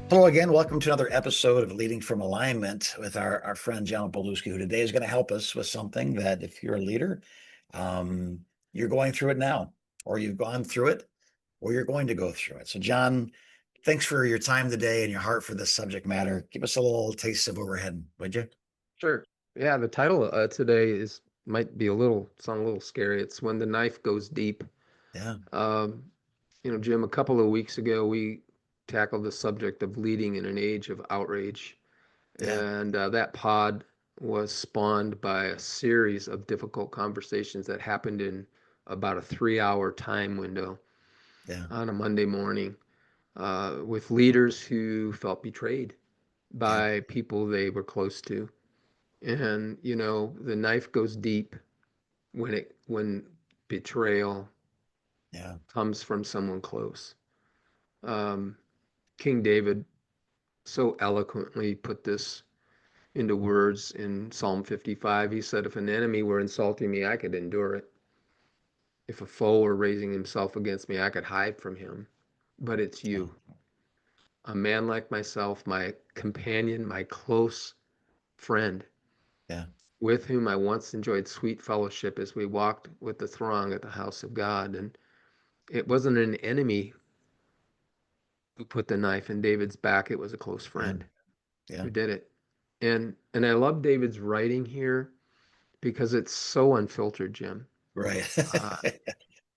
Hello again. Welcome to another episode of Leading from Alignment with our friend John Beluski, who today is going to help us with something that if you're a leader, um, you're going through it now, or you've gone through it, or you're going to go through it. So, John, thanks for your time today and your heart for this subject matter. Give us a little taste of where we're heading, would you? Sure. Yeah, the title today is might be sound a little scary. It's When the Knife Goes Deep. Yeah, Um, Jim, a couple of weeks ago we tackled the subject of leading in an age of outrage, yeah, and that pod was spawned by a series of difficult conversations that happened in about a 3-hour time window yeah, on a Monday morning with leaders who felt betrayed yeah, by people they were close to. And the knife goes deep when betrayal yeah, comes from someone close. Um, King David so eloquently put this into words in Psalm 55. He said, "If an enemy were insulting me, I could endure it. If a foe were raising himself against me, I could hide from him. But it's yeah, you, a man like myself, my companion, my close friend, yeah, with whom I once enjoyed sweet fellowship as we walked with the throng at the house of God." And it wasn't an enemy who put the knife in David's back, it was a close yeah, friend yeah. who did it. And I love David's writing here because it's so unfiltered, Jim. Right. Uh, he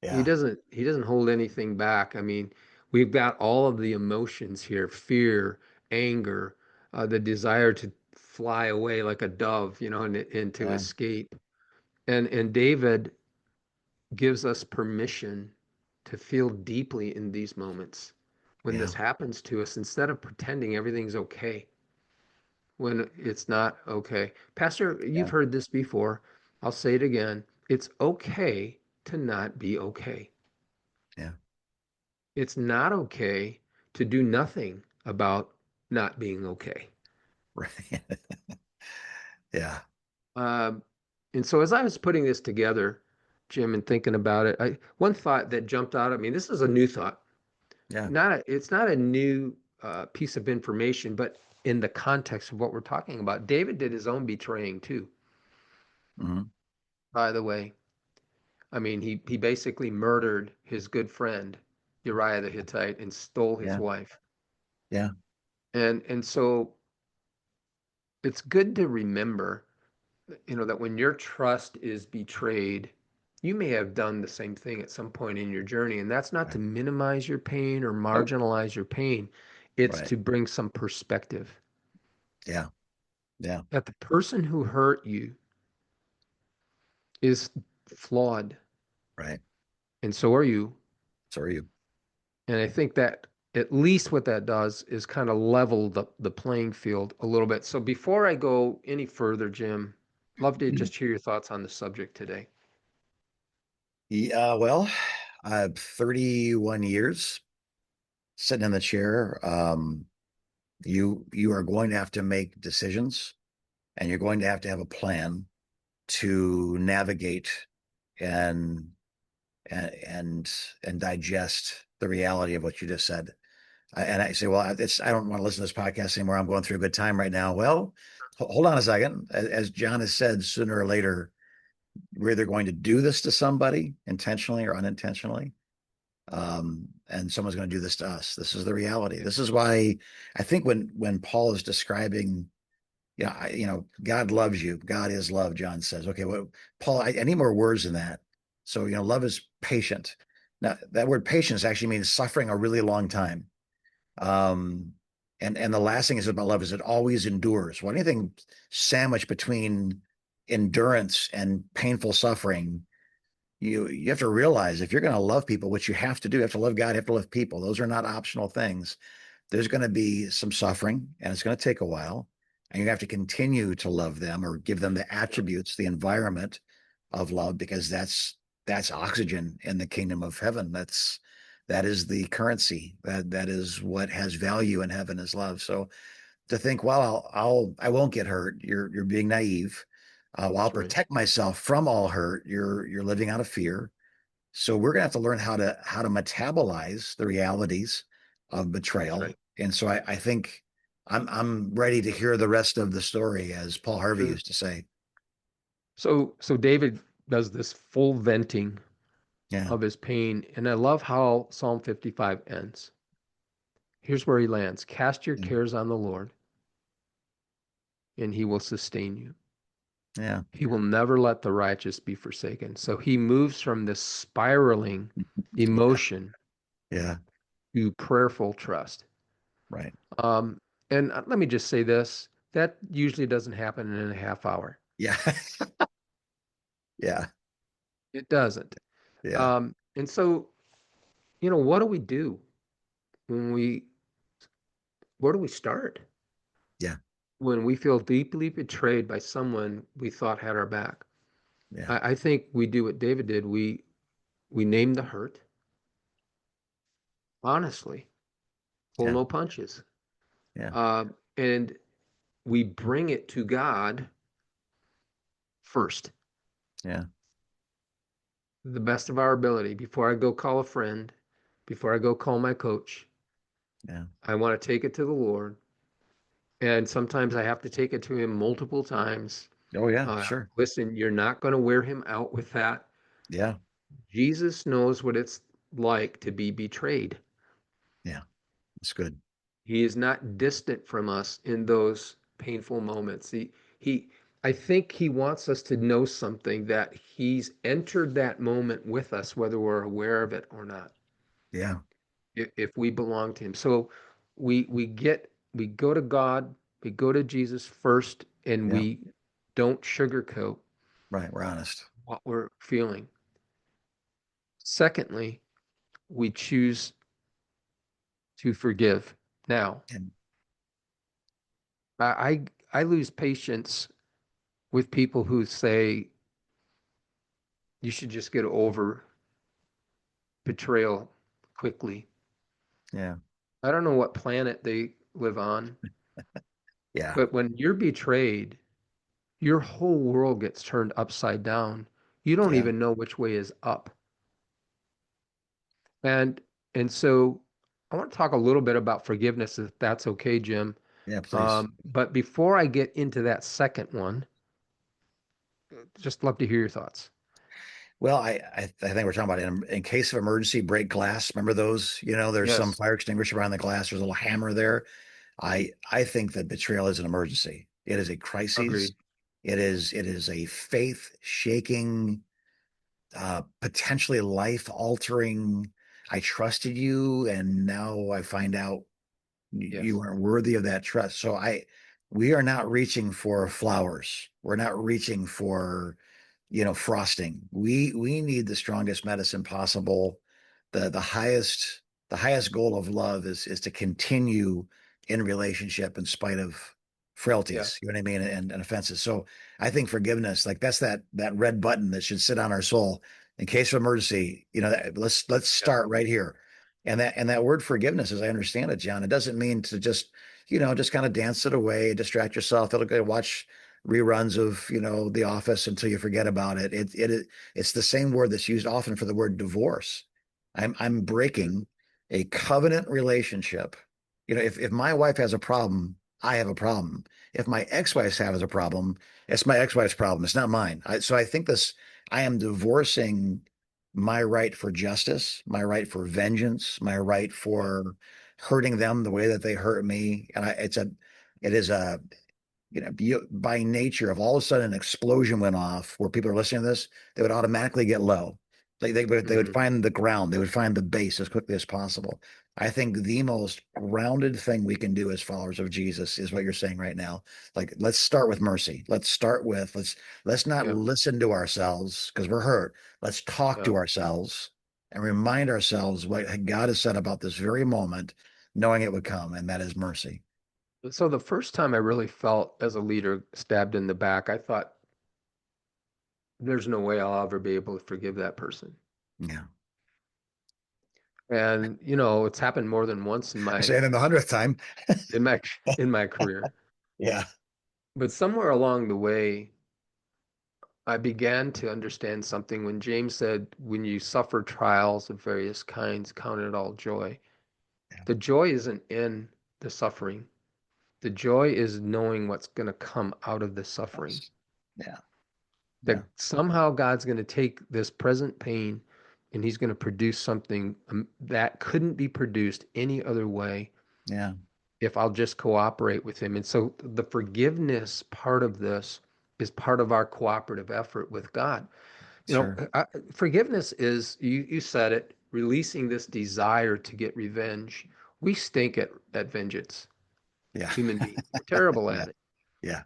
Yeah, doesn't hold anything back. I mean, we've got all of the emotions here: fear, anger, the desire to fly away like a dove, and to yeah, escape. And David gives us permission to feel deeply in these moments when yeah, this happens to us instead of pretending everything's okay when it's not okay. Pastor, you've yeah, heard this before. I'll say it again. It's okay to not be okay. yeah. It's not okay to do nothing about not being okay. Right. Yeah, Um, and so as I was putting this together, Jim, and thinking about it, one thought that jumped out at me, this is a new thought. yeah. It's not a new piece of information, but in the context of what we're talking about, David did his own betraying too. Hmm. By the way, I mean he basically murdered his good friend Uriah the Hittite and stole his Yeah, wife. yeah. And so it's good to remember, that when your trust is betrayed, you may have done the same thing at some point in your journey, and that's not to Right. minimize your pain or Nope. marginalize your pain. It's Right. to bring some perspective Yeah. Yeah. that the person who hurt you is flawed, Right. and so are you. So are you. And I think that at least what that does is kind of level the playing field a little bit. So before I go any further, Jim, love to Mhm. just hear your thoughts on the subject today. Yeah. Well, I have 31 years sitting in the chair. You are going to have to make decisions, and you're going to have a plan to navigate and and and digest the reality of what you just said. And I say, well, I don't want to listen to this podcast anymore. I'm going through a good time right now. Well, hold on a second. As John has said, sooner or later, we're either going to do this to somebody intentionally or unintentionally. And someone's going to do this to us. This is the reality. This is why I think when Paul is describing, God loves you. God is love. John says, okay, well, Paul, I need more words than that. So, love is patient. Now, that word patience actually means suffering a really long time. Um, and the last thing is about love is it always endures. Well, anything sandwiched between endurance and painful suffering, you have to realize if you're going to love people, which you have to do, you have to love God, you have to love people. Those are not optional things. There's going to be some suffering, and it's going to take a while, and you have to continue to love them or give them the attributes, the environment of love, because that's oxygen in the kingdom of heaven. That is the currency. That is what has value in heaven is love. So to think, well, I won't get hurt. You're being naive. I'll That's right. protect myself from all hurt. You're living out of fear. So we're gonna have to learn how to metabolize the realities of That's betrayal right. And so I think I'm ready to hear the rest of the story, as Paul Harvey Sure. used to say. So David does this full venting Yeah. of his pain, and I love how Psalm 55 ends. Here's where he lands. Cast your Yeah. cares on the Lord, and he will sustain you. Yeah. He will never let the righteous be forsaken. So he moves from this spiraling Yeah. emotion Yeah. to prayerful trust. Right. Um, and let me just say this, that usually doesn't happen in a half hour. Yeah. Yeah. It doesn't. Yeah. And so, what do we do when where do we start Yeah. when we feel deeply betrayed by someone we thought had our back? Yeah. I think we do what David did. We name the hurt, honestly, pull Yeah. no punches. Yeah. Uh, and we bring it to God first, Yeah. the best of our ability. Before I go call a friend, before I go call my coach, Yeah. I want to take it to the Lord. And sometimes I have to take it to Him multiple times. Oh yeah, sure. Listen, you're not going to wear Him out with that. Yeah. Jesus knows what it's like to be betrayed. Yeah. It's good. He is not distant from us in those painful moments. He, I think he wants us to know something that he's entered that moment with us, whether we're aware of it or not, Yeah. if we belong to him. So we go to God, we go to Jesus first, and Yeah. we don't sugarcoat Right. We're honest. what we're feeling. Secondly, we choose to forgive. Now, And I lose patience with people who say you should just get over betrayal quickly. yeah. I don't know what planet they live on, Yeah. but when you're betrayed, your whole world gets turned upside down. You don't Yeah. even know which way is up. And so I want to talk a little bit about forgiveness, if that's okay, Jim. Yeah. Please. But before I get into that second one, just love to hear your thoughts. Well, I think we're talking about in case of emergency, break glass. Remember those? There's some Yes, fire extinguisher around the glass. There's a little hammer there. I think that betrayal is an emergency. It is a crisis. agreed. It is a faith shaking, potentially life altering. I trusted you, and now I find out you Yes. aren't worthy of that trust. So we are not reaching for flowers. We're not reaching for frosting. We need the strongest medicine possible. The highest goal of love is to continue in relationship in spite of Yeah. frailties, you know what I mean, and offenses. So I think forgiveness, like that's that red button that should sit on our soul in case of emergency. Let's Yeah. start right here. And that word forgiveness, as I understand it, John, it doesn't mean to just kind of dance it away, distract yourself. It'll go watch reruns of The Office until you forget about it. It's the same word that's used often for the word divorce. I'm Mm. breaking a covenant relationship. If my wife has a problem, I have a problem. If my ex-wife has a problem, it's my ex-wife's problem. It's not mine. So I think I am divorcing my right for justice, my right for vengeance, my right Yeah. for hurting them the way that they hurt me. And it is a by nature, if all of a sudden an explosion went off where people are listening to this, they would automatically get low. They would Hmm. find the ground, they would find the base as quickly as possible. I think the most grounded thing we can do as followers of Jesus is what you're saying right now. Like, let's start with mercy. Let's not Yeah. listen to ourselves because we're hurt. Let's talk Yeah. to ourselves and remind ourselves what God has said about this very moment, knowing it would come, and that is mercy. So the first time I really felt as a leader stabbed in the back, I thought, there's no way I'll ever be able to forgive that person. Yeah. And it's happened more than once in I my say it in the 100th time. in my in my career. Yeah. But somewhere along the way, I began to understand something when James said, when you suffer trials of various kinds, count it all joy. Yeah. The joy isn't in the suffering. The joy is knowing what's going to come out of the suffering. Yes. Yeah. That Yeah. somehow God's going to take this present pain and he's going to produce something that couldn't be produced any other way Yeah. if I'll just cooperate with him. And so the forgiveness part of this is part of our cooperative effort with God. You know, Sure. forgiveness is, you said it, releasing this desire to get revenge. We stink at vengeance, Yeah. human beings. We're terrible Yeah. at it. Yeah.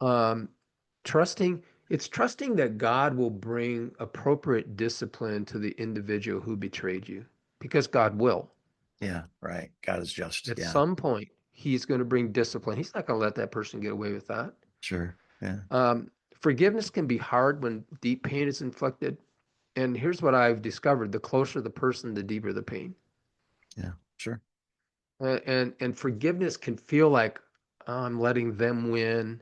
Um, trusting, it's trusting that God will bring appropriate discipline to the individual who betrayed you, because God will. Yeah. Right. God is just. At Yeah. some point, he's going to bring discipline. He's not going to let that person get away with that. Sure. Yeah. Forgiveness can be hard when deep pain is inflicted. And here's what I've discovered: the closer the person, the deeper the pain. Yeah. Sure. And forgiveness can feel like, "Oh, I'm letting them win."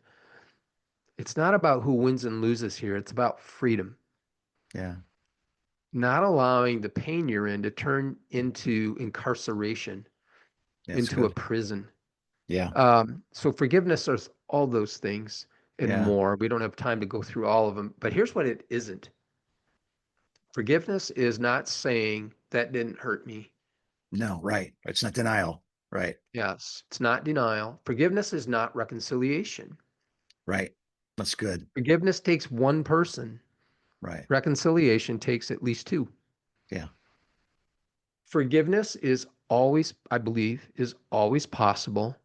It's not about who wins and loses here. It's about freedom, Yeah. not allowing the pain you're in to turn into incarceration, That's into a good. prison. Yeah. So forgiveness is all those things and Yeah. more. We don't have time to go through all of them, but here's what it isn't. Forgiveness is not saying that didn't hurt me. No. Right. It's not denial. Right. Yes, it's not denial. Forgiveness is not reconciliation. Right. That's good. Forgiveness takes one person. Right. Reconciliation takes at least two. Yeah. Forgiveness is always, I believe, is always possible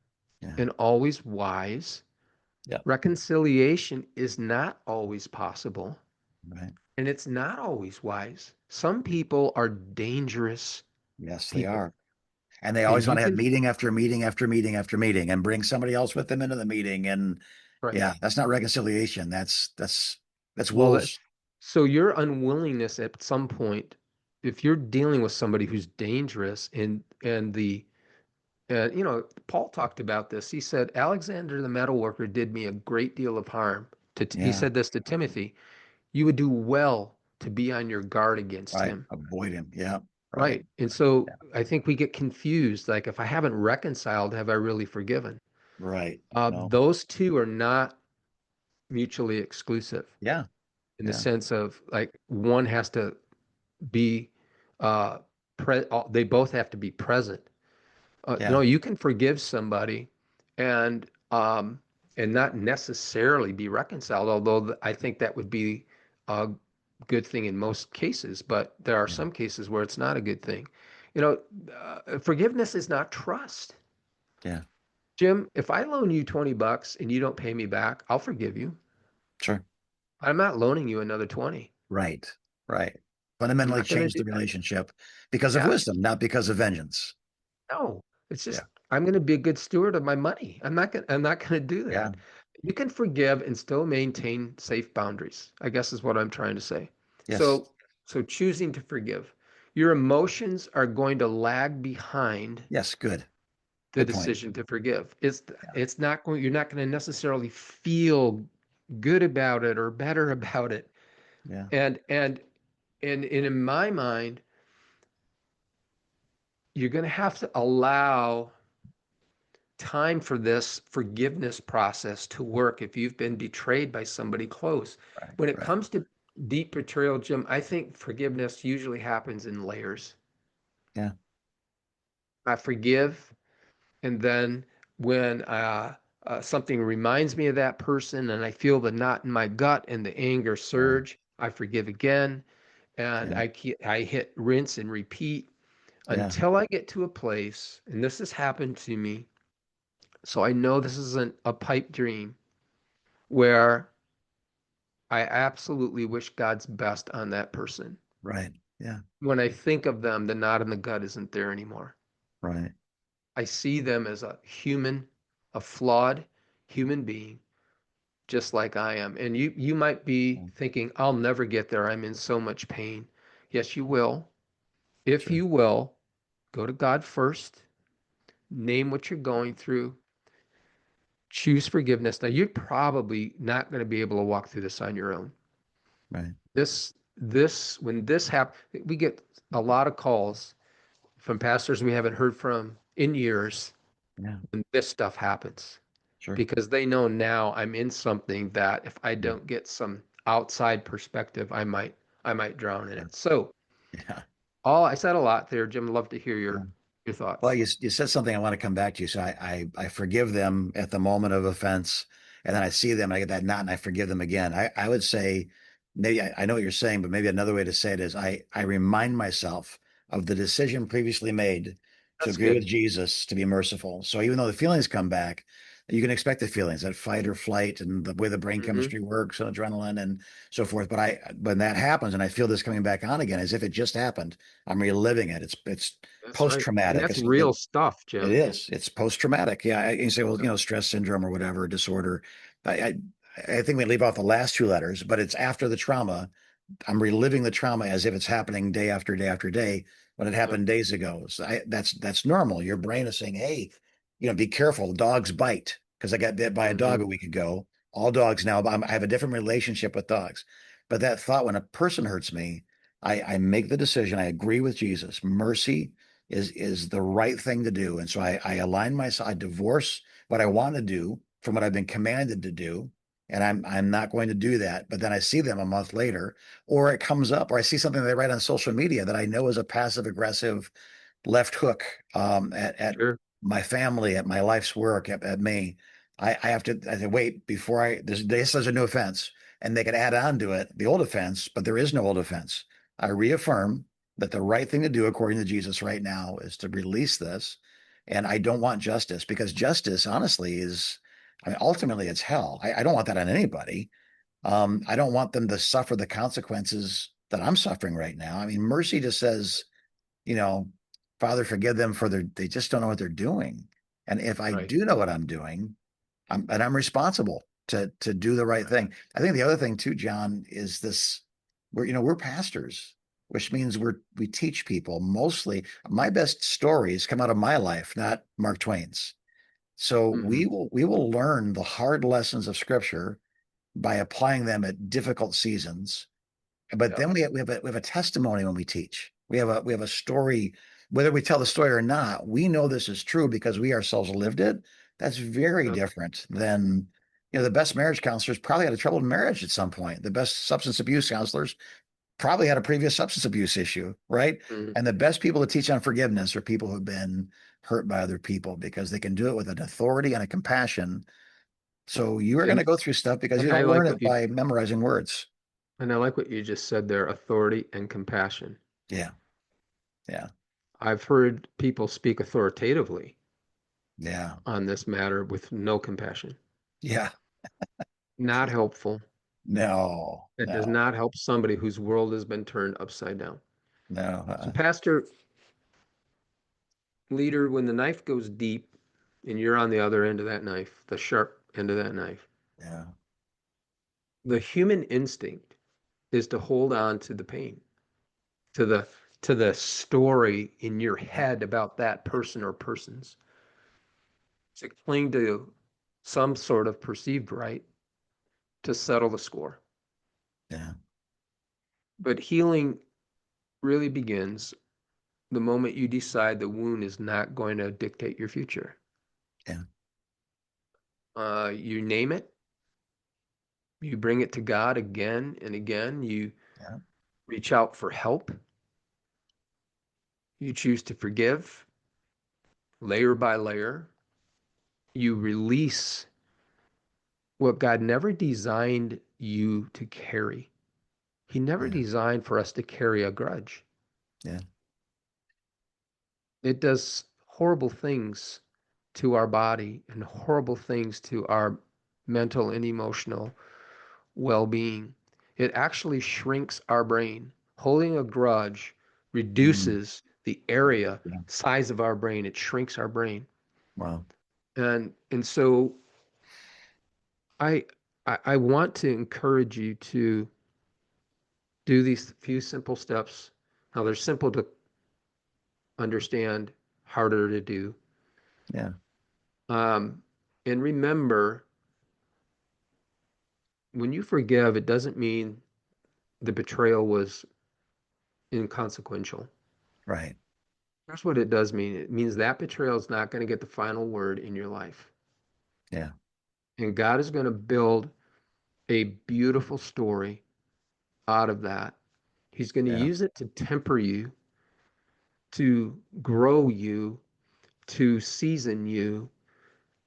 Yeah. and always wise. Yeah. Reconciliation is not always possible Right. and it's not always wise. Some people are dangerous Yes, they people, are. And they and always you want to have can, meeting after meeting after meeting after meeting and bring somebody else with them into the meeting. And right. yeah, that's not reconciliation. That's Well, that, wolves. so your unwillingness at some point, if you're dealing with somebody who's dangerous and the Paul talked about this. He said, Alexander the metalworker did me a great deal of harm. He Yeah. said this to Timothy, you would do well to be on your guard against Right. him. Avoid him. Yeah. Right. Right. And so Yeah. I think we get confused. Like, if I haven't reconciled, have I really forgiven? Right. No. Those two are not mutually exclusive Yeah. in the Yeah. sense of like one has to be, uh, they both have to be present. No, Yeah. you can forgive somebody and not necessarily be reconciled, although I think that would be a good thing in most cases, but there are Yeah. some cases where it's not a good thing. You know, forgiveness is not trust. Yeah. Jim, if I loan you 20 bucks and you don't pay me back, I'll forgive you. Sure. I'm not loaning you another 20. Right. Right. I'm Fundamentally not going to change do the that. relationship because of Yes. wisdom, not because of vengeance. No, it's Yeah. just I'm going to be a good steward of my money. I'm not going to do Yeah. that. You can forgive and still maintain safe boundaries, I guess is what I'm trying to say. Yes. So choosing to forgive. Your emotions are going to lag behind Yes. Good. the Good point. decision to forgive. Yeah. It's not going you're not going to necessarily feel good about it or better about it. Yeah. And in my mind, you're going to have to allow time for this forgiveness process to work if you've been betrayed by somebody close. Right. When it Right. comes to deep betrayal, Jim, I think forgiveness usually happens in layers. Yeah. I forgive, and then when something reminds me of that person and I feel the knot in my gut and the anger Yeah. surge, I forgive again, and Yeah. I hit rinse and repeat Yeah. until I get to a place, and this has happened to me, so I know this isn't a pipe dream, where I absolutely wish God's best on that person. Right. Yeah. When I think of them, the knot in the gut isn't there anymore. Right. I see them as a human, a flawed human being, just like I am. And you might be Yeah. thinking, I'll never get there. I'm in so much pain. Yes, you will. If Sure. you will, go to God first, name what you're going through, choose forgiveness. Now, you're probably not going to be able to walk through this on your own. Right. When this happens, we get a lot of calls from pastors we haven't heard from in years. Yeah. when this stuff happens, Sure. because they know now I'm in something that if I Mm. don't get some outside perspective, I might drown in Yeah. it. So Yeah. all I said a lot there, Jim. Love to hear Yeah. your Well, thoughts. you said something I want to come back to. So I forgive them at the moment of offense, and then I see them and I get that knot and I forgive them again. I would say maybe I know what you're saying, but maybe another way to say it is I remind myself of the decision previously made to That's agree with good. Jesus to be merciful. So even though the feelings come back, you can expect the feelings, that fight or flight, and the way the brain Hmm. chemistry works, and adrenaline and so forth. But when that happens, and I feel this coming back on again, as if it just happened, I'm reliving it. It's That's post right. And traumatic. that's real stuff, It Jim. is. It's post traumatic. Yeah, you say, well, Yep. stress syndrome or whatever disorder. I, I think we leave off the last two letters, but it's after the trauma. I'm reliving the trauma as if it's happening day after day after day when it Yep. happened days ago. So that's normal. Your brain is saying, "Hey, be careful. Dogs bite." Because I got bit by a dog Hmm. a week ago. All dogs now. I have a different relationship with dogs. But that thought, when a person hurts me, I make the decision. I agree with Jesus. Mercy is the right thing to do, and so I align myself. I divorce what I want to do from what I've been commanded to do, and I'm not going to do that. But then I see them a month later, or it comes up, or I see something they write on social media that I know is a passive aggressive left hook at Sure. my family, at my life's work, at me. I have to I say, wait before this is a new offense, and they can add on to it the old offense, but there is no old offense. I reaffirm that the right thing to do, according to Jesus, right now, is to release this, and I don't want justice because justice, honestly, I mean, ultimately it's hell. I don't want that on anybody. I don't want them to suffer the consequences that I'm suffering right now. I mean, mercy just says, you know, Father, forgive them for they just don't know what they're doing. And if I Right. do know what I'm doing, I'm responsible to do the right thing. I think the other thing too, John, is this: we're pastors, which means we teach people mostly. My best stories come out of my life, not Mark Twain's. So Hmm. we will learn the hard lessons of Scripture by applying them at difficult seasons. But Yep. then we have a testimony when we teach. We have a story, whether we tell the story or not. We know this is true because we ourselves lived it. That's very Yep. different than the best marriage counselors probably had a troubled marriage at some point. The best substance abuse counselors probably had a previous substance abuse issue, right? Hmm. And the best people to teach on forgiveness are people who've been hurt by other people because they can do it with an authority and a compassion. So you are going And to go through stuff because you and I don't like learn what it you by memorizing words. and I like what you just said there, authority and compassion. Yeah. Yeah. I've heard people speak authoritatively Yeah. on this matter with no compassion. Yeah. Not helpful. No, That does no, not help somebody whose world has been turned upside down. no. So, pastor, leader, when the knife goes deep and you're on the other end of that knife, the sharp end of that knife, Yeah. the human instinct is to hold on to the pain, to the story in your Yeah. head about that person or persons, to cling to some sort of perceived right to settle the score. Yeah. But healing really begins the moment you decide the wound is not going to dictate your future. Yeah. You name it, you bring it to God again and again, you Yeah. reach out for help, you choose to forgive layer by layer, you release what God never designed you to carry. He never Yeah. designed for us to carry a grudge. Yeah. It does horrible things to our body and horrible things to our mental and emotional well being. It actually shrinks our brain. Holding a grudge Mm. reduces the area Yeah. size of our brain, it shrinks our brain. Wow. And so I, I want to encourage you to do these few simple steps. Now they're simple to understand, harder to do. Yeah. Um, and remember, when you forgive, it doesn't mean the betrayal was inconsequential. Right. Here's what it does mean. It means that betrayal is not going to get the final word in your life. Yeah. And God is going to build a beautiful story out of that. He's going to Yeah. use it to temper you, to grow you, to season you,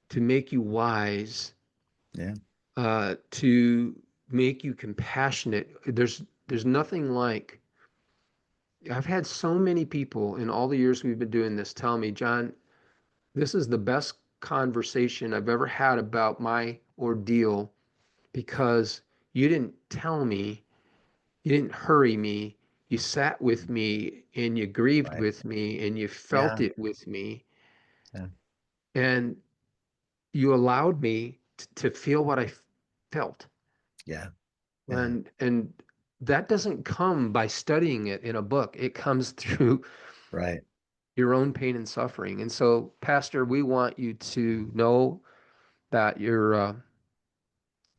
to make you wise, Yeah. to make you compassionate. There's nothing like. I've had so many people in all the years we've been doing this tell me, John, this is the best conversation I've ever had about my ordeal because you didn't tell me, you didn't hurry me, you sat with me and you grieved Right. with me and you Yeah. felt it with me Yeah. and you allowed me to feel what I felt. Yeah. Yeah. And that doesn't come by studying it in a book. It comes through Right. your own pain and suffering. And so, Pastor, we want you to know that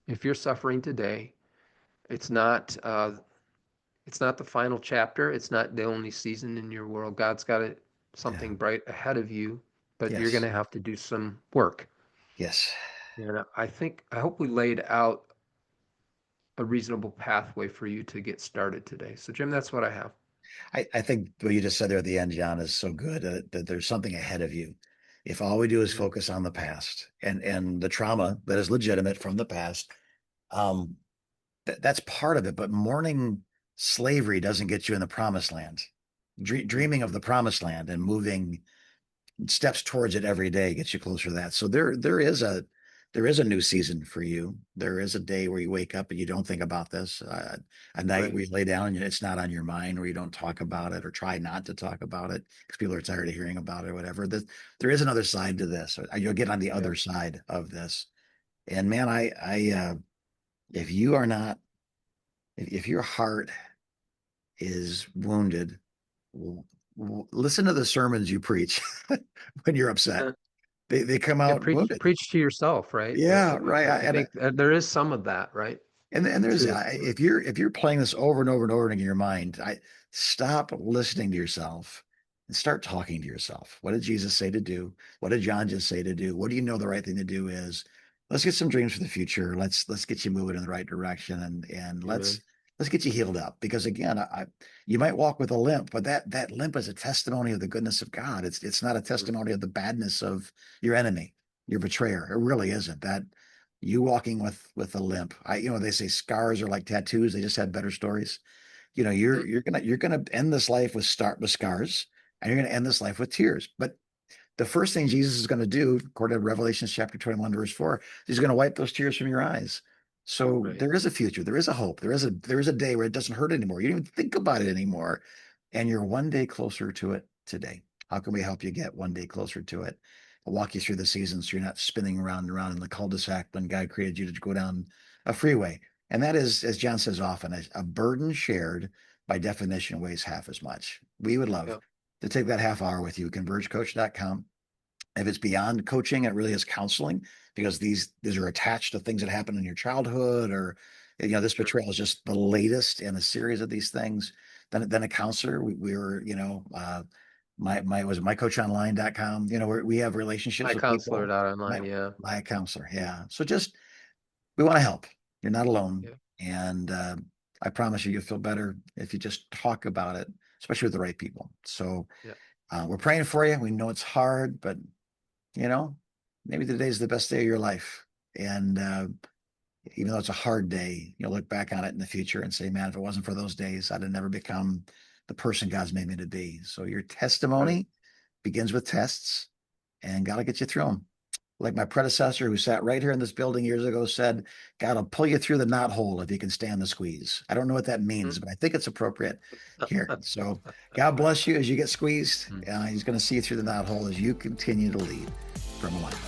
if you're suffering today, it's not it's not the final chapter. It's not the only season in your world. God's got Yeah. something bright ahead of you, but you're going Yes. to have to do some work. Yes. And I hope we laid out a reasonable pathway for you to get started today. So, Jim, that's what I have. I think what you just said there at the end, John, is so good that there's something ahead of you. If all we do is Yeah. focus on the past and the trauma that is legitimate from the past, um, that's part of it. But mourning slavery doesn't get you in the promised land. Dreaming of Mhm. the promised land and moving steps towards it every day gets you closer to that. So there is a new season for you. There is a day where you wake up and you don't think about this. A night Right. where you lay down and it's not on your mind, or you don't talk about it or try not to talk about it because people are tired of hearing about it or whatever. There is another side to this. You'll get on the Yeah. other side of this. And man, if you are not, if your heart is wounded, listen to the sermons you preach when you're upset. Uh, They come yeah. out Preach, wounded. preach to yourself, right? Yeah, right. I think there is some of that, right? And there's To if you're playing this over and over and over again in your mind, I stop listening to yourself and start talking to yourself. What did Jesus say to do? What did John just say to do? What do you know the right thing to do is? Let's get some dreams for the future. Let's get you moving in the right direction and Amen. let's get you healed up. Because again, you might walk with a limp, but that limp is a testimony of the goodness of God. It's not a Mm. testimony of the badness of your enemy, your betrayer. It really isn't. That you walking with a limp. They say scars are like tattoos. They just have better stories. You're gonna end this life with scars, and you're gonna end this life with tears. But the first thing Jesus is going to do, according to Revelation chapter 21, verse 4, he's going to wipe those tears from your eyes. So Right. there is a future, there is a hope, there is a day where it doesn't hurt anymore. You don't even think about it anymore. And you're one day closer to it today. How can we help you get one day closer to it? I'll walk you through the seasons so you're not spinning around and around in the cul-de-sac when God created you to go down a freeway. And that is, as John says often, a burden shared by definition weighs half as much. We would love Yeah. to take that half hour with you, convergecoach.com. If it's beyond coaching, it really is counseling because these are attached to things that happened in your childhood, or this Sure. betrayal is just the latest in a series of these things. Then a counselor. We were, my was it mycoachonline.com. We have relationships My with counselor people. dot My online. Yeah. my counselor, yeah. So just we want to help. You're not alone, Yeah. and I promise you'll feel better if you just talk about it, especially with the right people. So Yeah. we're praying for you. We know it's hard, but you know, maybe today's the best day of your life. And even though it's a hard day, you'll look back on it in the future and say, man, if it wasn't for those days, I'd have never become the person God's made me to be. So your Right. testimony begins with tests, and God will get you through them. Like my predecessor who sat right here in this building years ago said, God will pull you through the knothole if you can stand the squeeze. I don't know what that Mhm. means, but I think it's appropriate here. So God bless you as you get squeezed. Mm. He's going to see you through the knothole as you continue to lead from alignment.